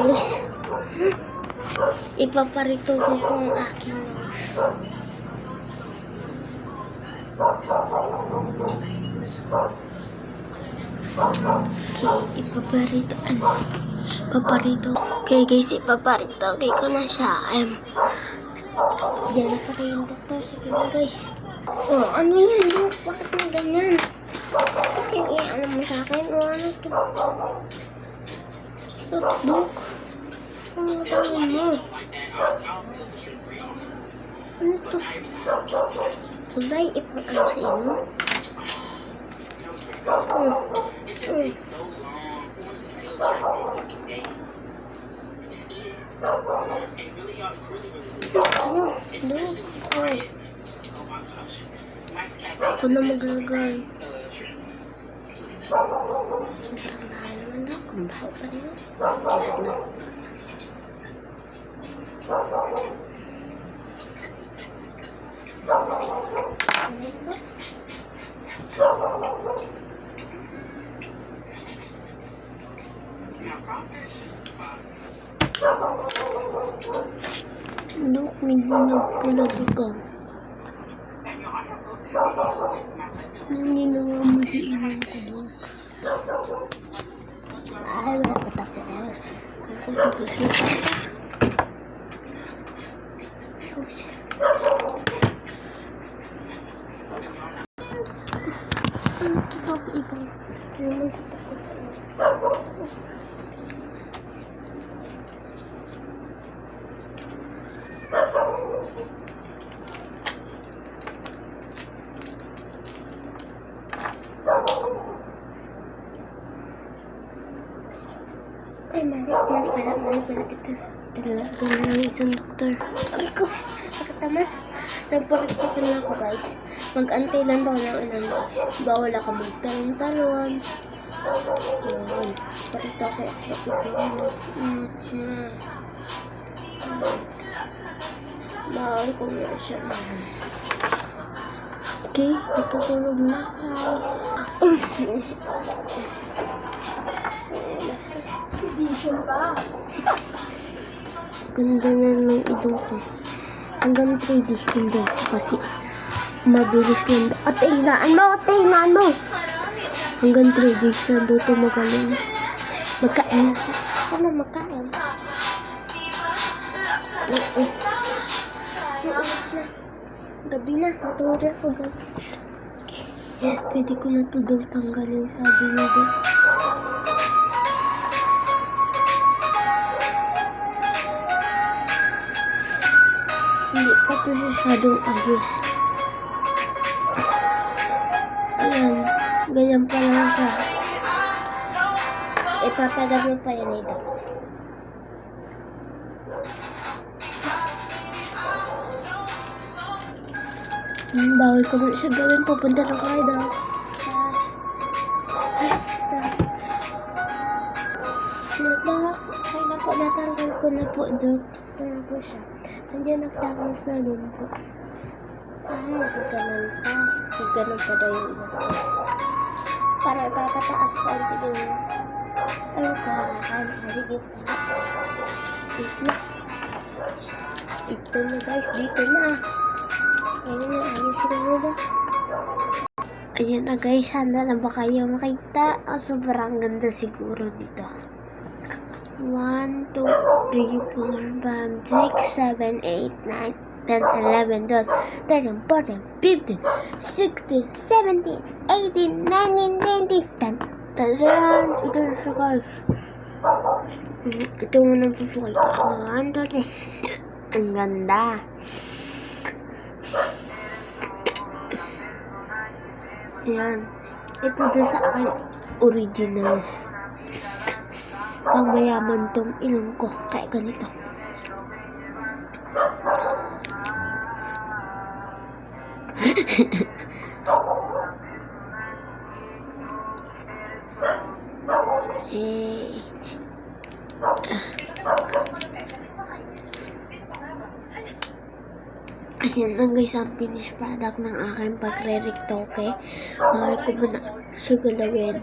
guys. Ipaparito ko ang aking nose. Okay, ipaparito. Paparito. Okay guys, ipaparito. Okay ko na siya. Diyan na pa rin yung doktor. Sige na guys. Oh, ano yan, Dok? Bakit na ganyan? Bakit yung ano mo sa akin? O ano to? Dok? Ano gawin mo? Ano to? Sabay, ipang-ano sa inyo? Ako na maglagay. Sobrang mahal naman na. Kung baho pa rin. Kailan na. Dok, medyo nagpulago ka. Anong ginawa mo sa inang ko, Dok? Ay, wala pa tapo. Kung tapos na pa. Ano ito ba iba? Ano ito ba? Ay, mali pala ito. Talaga na isang doktor. Ay ko, sakit naman. Nagparito ko na ako guys. Mag-antay lang daw ng ilang guys. Bawal ako magtalon-talon. Yun. Parito ko bawal ko na siya man. Okay, matutulog na guys. Ganda na ng idong ko. Hanggang 3 days hindi kasi mabilis lang. At hinaan mo! Hanggang 3 days lang daw ito magaling. Magkain. Ano magkain? Gabi na. Matulog ako gabi. Okay. Pwede ko na ito daw tanggalin, sabi niya daw. Hindi pa ito masyadong ayos. Ayan. Ganyan pa lang siya. Ipapagano pa yan ito. Bawal ko muna siya gawin. Pupunta na kayo daw. Kaya na po, natanggal ko na po, Dok. Kaya po siya. Nandiyan nagtapos na doon po. Ay, ganun pa. Ganun pa daw yung iba. Para ipapataas pa ang tigil. Ay, karakan. Sige po. Ito na guys. Dito na. Ayun na. Ayusin na muna. Ayan na guys. Handa na ba kayo makita? Sobrang ganda siguro dito. 1, 2, 3, 4, 5, 6, 7, 8, 9, 10, 11, 12, 13, 14, 15, 16, 17, 18, 19, 20, 10. Tadaan! Ito na siya guys. Ito muna po siya guys. Ang ganda. Ayan. Ito doon sa akin original. Pang mayaman tong ilong ko. Kaya ganito. Ayan lang guys ang finished product ng aking pagre-retoke. Mahal ko muna siya galawin.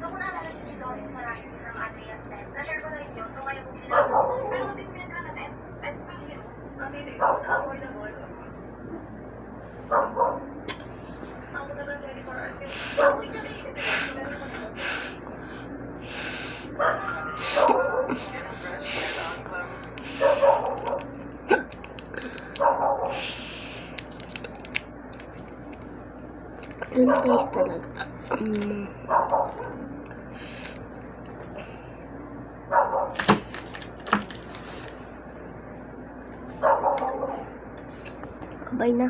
So, kung naalala niyo dito is marami din ng Andrea's set. Na-share ko na rin yun, so kaya bumili lang ako. Pero kasi kung yan ka na set, set pa rin yun. Kasi ito yung affordable. Ako talaga 24 hours yun. Okay na rin. Ito yung so meron ko nito. Dun guys talaga. Kabay na.